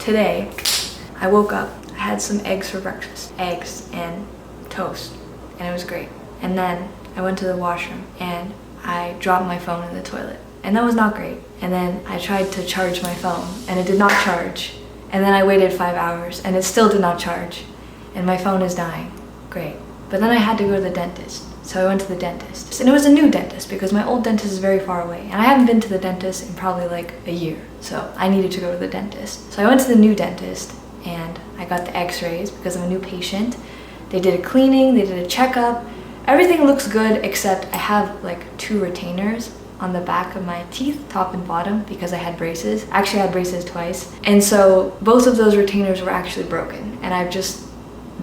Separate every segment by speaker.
Speaker 1: Today, I woke up, I had some eggs for breakfast, eggs and toast, and it was great. And then I went to the washroom and I dropped my phone in the toilet, and that was not great. And then I tried to charge my phone and it did not charge. And then I waited 5 hours and it still did not charge. And my phone is dying. Great. But then I had to go to the dentist. So I went to the dentist. And it was a new dentist because my old dentist is very far away. And I haven't been to the dentist in probably like a year. So I needed to go to the dentist. So I went to the new dentist and I got the x-rays because I'm a new patient. They did a cleaning, they did a checkup. Everything looks good except I have like 2 retainers on the back of my teeth, top and bottom, because I had braces. Actually, I had braces twice. And so both of those retainers were actually broken. And I've just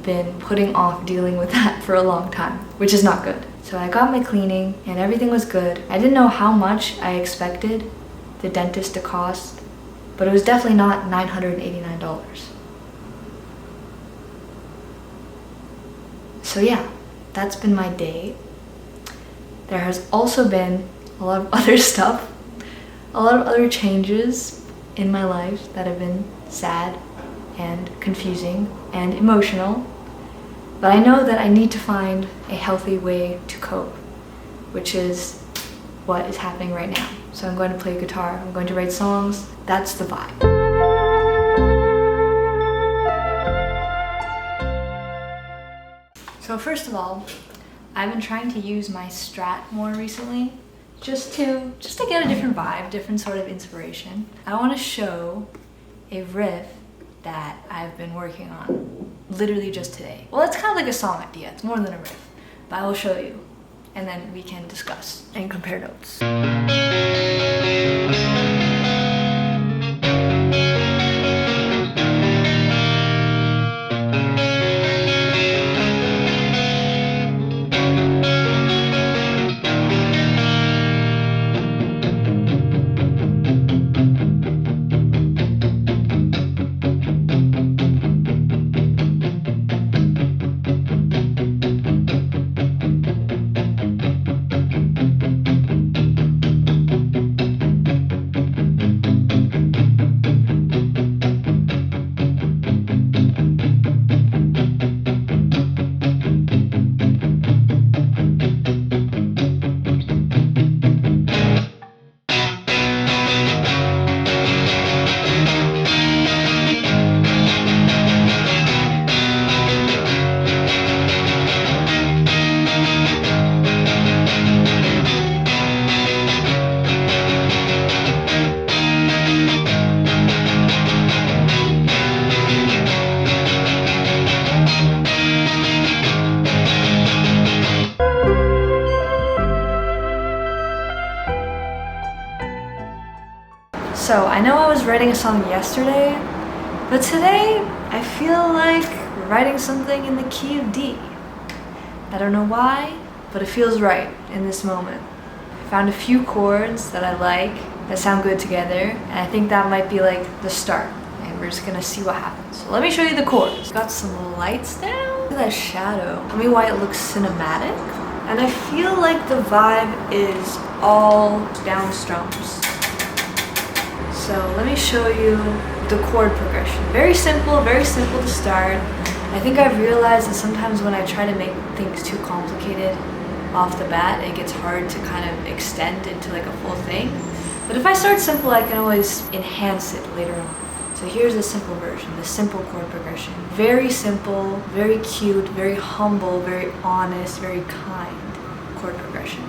Speaker 1: been putting off dealing with that for a long time, which is not good. So I got my cleaning and everything was good. I didn't know how much I expected the dentist to cost, but it was definitely not $989. So yeah, that's been my day. There has also been a lot of other stuff, a lot of other changes in my life that have been sad and confusing and emotional. But I know that I need to find a healthy way to cope, which is what is happening right now. So I'm going to play guitar, I'm going to write songs. That's the vibe. So first of all, I've been trying to use my Strat more recently, just to get a different vibe, different sort of inspiration. I want to show a riff that I've been working on literally just today. Well, it's kind of like a song idea, it's more than a riff, but I will show you and then we can discuss and compare notes. So I know I was writing a song yesterday, but today I feel like writing something in the key of D. I don't know why, but it feels right in this moment. I found a few chords that I like, that sound good together, and I think that might be like the start, and we're just gonna see what happens. So let me show you the chords. Got some lights down. Look at that shadow. Tell me why it looks cinematic. And I feel like the vibe is all down strums. So let me show you the chord progression. Very simple to start. I think I've realized that sometimes when I try to make things too complicated off the bat, it gets hard to kind of extend into like a full thing. But if I start simple, I can always enhance it later on. So here's the simple version, the simple chord progression. Very simple, very cute, very humble, very honest, very kind chord progression.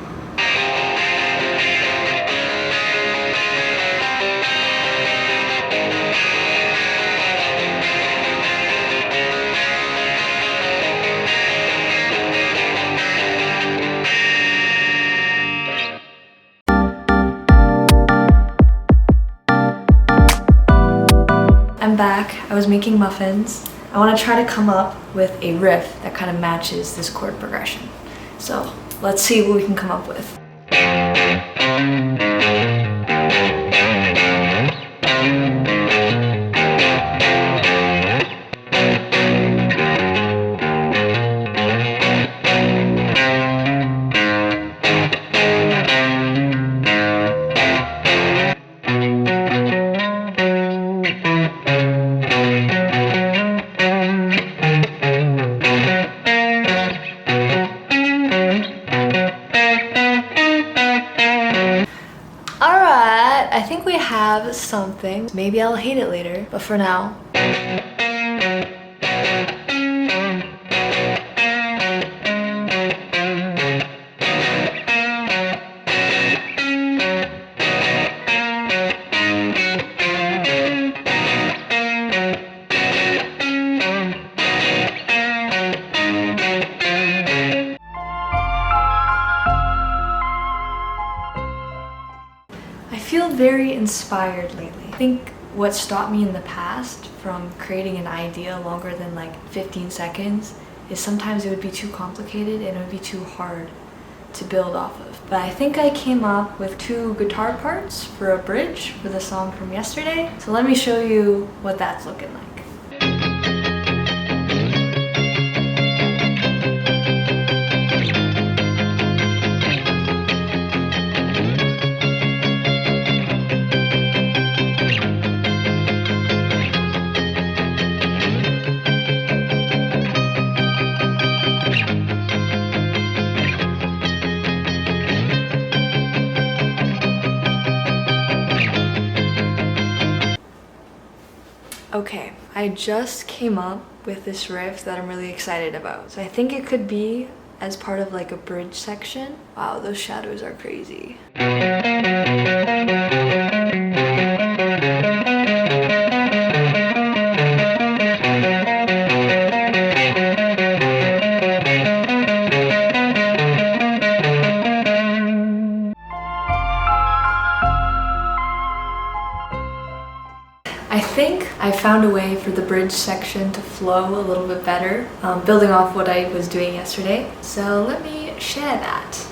Speaker 1: I'm back. I was making muffins. I want to try to come up with a riff that kind of matches this chord progression. So let's see what we can come up with. something. Maybe I'll hate it later, but for now. I feel very inspired lately. I think what stopped me in the past from creating an idea longer than like 15 seconds is sometimes it would be too complicated and it would be too hard to build off of. But I think I came up with 2 guitar parts for a bridge for the song from yesterday. So let me show you what that's looking like. Okay, I just came up with this riff that I'm really excited about. So I think it could be as part of like a bridge section. Wow, those shadows are crazy. I think I found a way for the bridge section to flow a little bit better, building off what I was doing yesterday. So let me share that.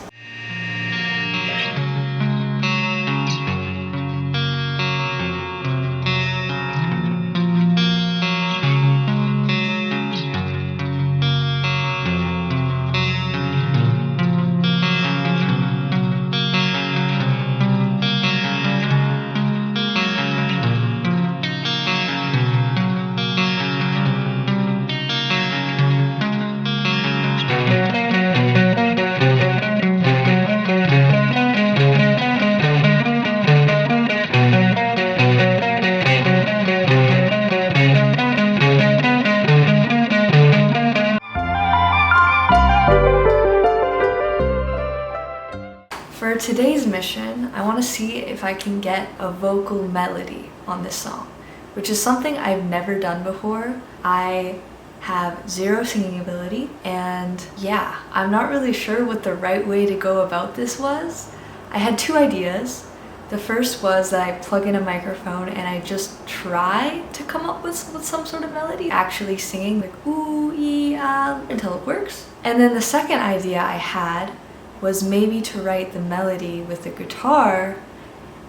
Speaker 1: For today's mission, I want to see if I can get a vocal melody on this song, which is something I've never done before. I have 0 singing ability, and yeah, I'm not really sure what the right way to go about this was. I had 2 ideas. The first was that I plug in a microphone and I just try to come up with some sort of melody, actually singing like ooh, ee, ah, until it works. And then the second idea I had was maybe to write the melody with the guitar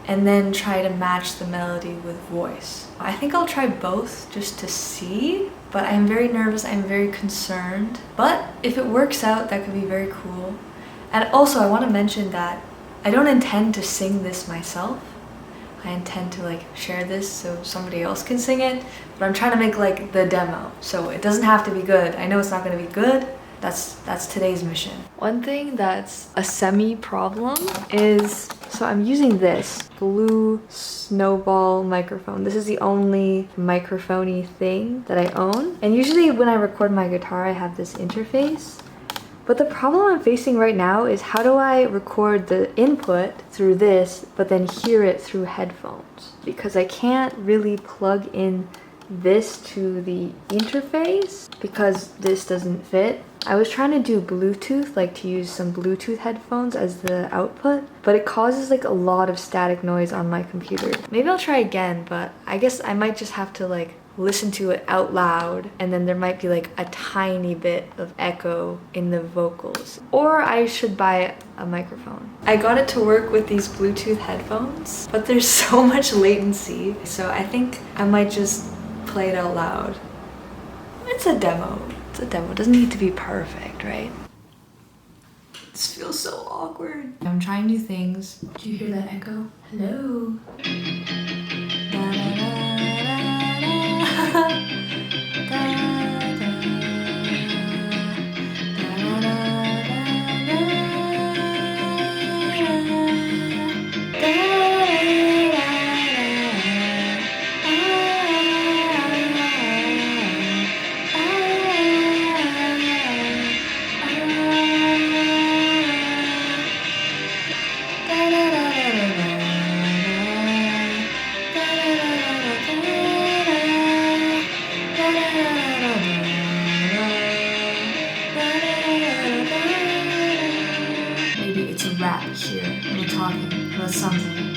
Speaker 1: and then try to match the melody with voice. I think I'll try both just to see, but I'm very nervous, I'm very concerned. But if it works out, that could be very cool. And also I want to mention that I don't intend to sing this myself. I intend to like share this so somebody else can sing it, but I'm trying to make like the demo. So it doesn't have to be good. I know it's not going to be good. That's today's mission. One thing that's a semi-problem is, so I'm using this blue snowball microphone. This is the only microphone-y thing that I own. And usually when I record my guitar, I have this interface. But the problem I'm facing right now is how do I record the input through this, but then hear it through headphones? Because I can't really plug in this to the interface because this doesn't fit. I was trying to do Bluetooth, like to use some Bluetooth headphones as the output, but it causes like a lot of static noise on my computer. Maybe I'll try again, but I guess I might just have to like listen to it out loud, and then there might be like a tiny bit of echo in the vocals. Or I should buy a microphone. I got it to work with these Bluetooth headphones, but there's so much latency, so I think I might just play it out loud. It's a demo. It's a demo. It doesn't need to be perfect, right? This feels so awkward. I'm trying new things. Did you hear that echo? Hello? Maybe it's a rap here, and we're talking about something,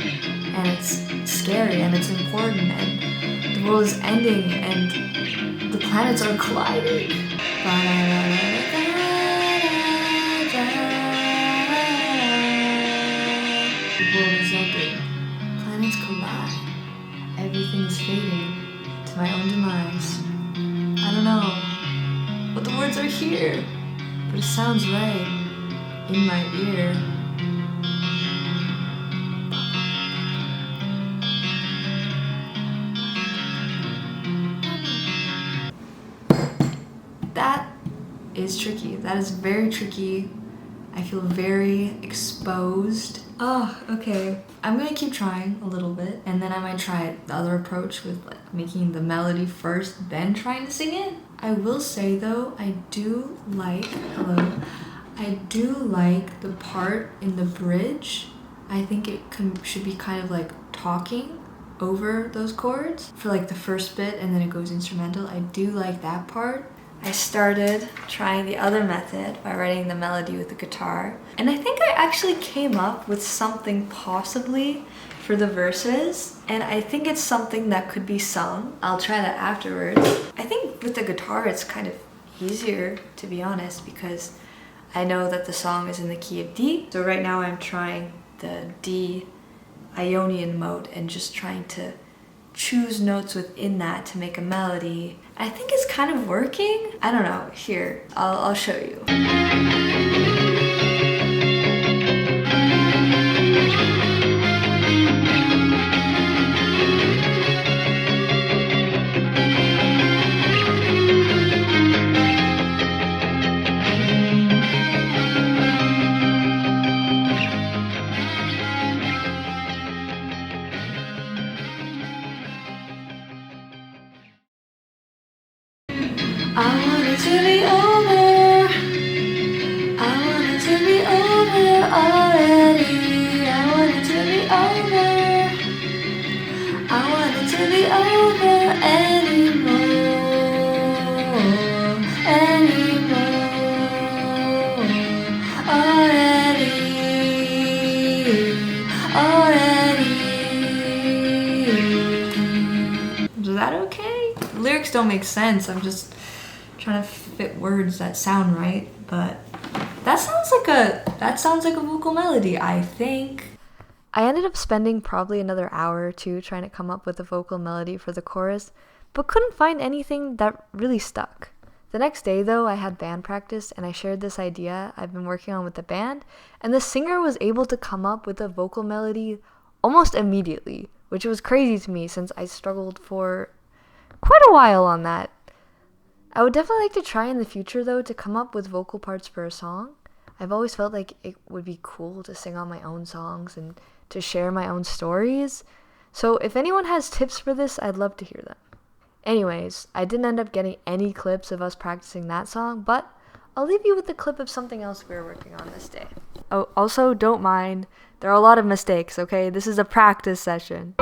Speaker 1: and it's scary, and it's important, and the world is ending, and the planets are colliding. The world is ending. Planets collide. Everything is fading to my own demise. I don't know, but the words are here. But it sounds right in my ear. That is tricky. That is very tricky. I feel very exposed. Oh, okay. I'm gonna keep trying a little bit, and then I might try the other approach with like making the melody first, then trying to sing it. I will say though, I do like the part in the bridge. I think it should be kind of like talking over those chords for like the first bit, and then it goes instrumental. I do like that part. I started trying the other method by writing the melody with the guitar, and I think I actually came up with something possibly for the verses, and I think it's something that could be sung. I'll try that afterwards. I think with the guitar it's kind of easier, to be honest, because I know that the song is in the key of D. So right now I'm trying the D Ionian mode and just trying to choose notes within that to make a melody. I think it's kind of working. I don't know. Here, I'll show you. I want it to be over. I want it to be over already. I want it to be over. I want it to be over anymore. Already. Is that okay? The lyrics don't make sense. I'm just trying to fit words that sound right, but that sounds like a vocal melody, I think. I ended up spending probably another hour or two trying to come up with a vocal melody for the chorus, but couldn't find anything that really stuck. The next day though, I had band practice and I shared this idea I've been working on with the band, and the singer was able to come up with a vocal melody almost immediately, which was crazy to me since I struggled for quite a while on that. I would definitely like to try in the future though to come up with vocal parts for a song. I've always felt like it would be cool to sing on my own songs and to share my own stories. So if anyone has tips for this, I'd love to hear them. Anyways, I didn't end up getting any clips of us practicing that song, but I'll leave you with a clip of something else we were working on this day. Oh, also don't mind, there are a lot of mistakes, okay? This is a practice session.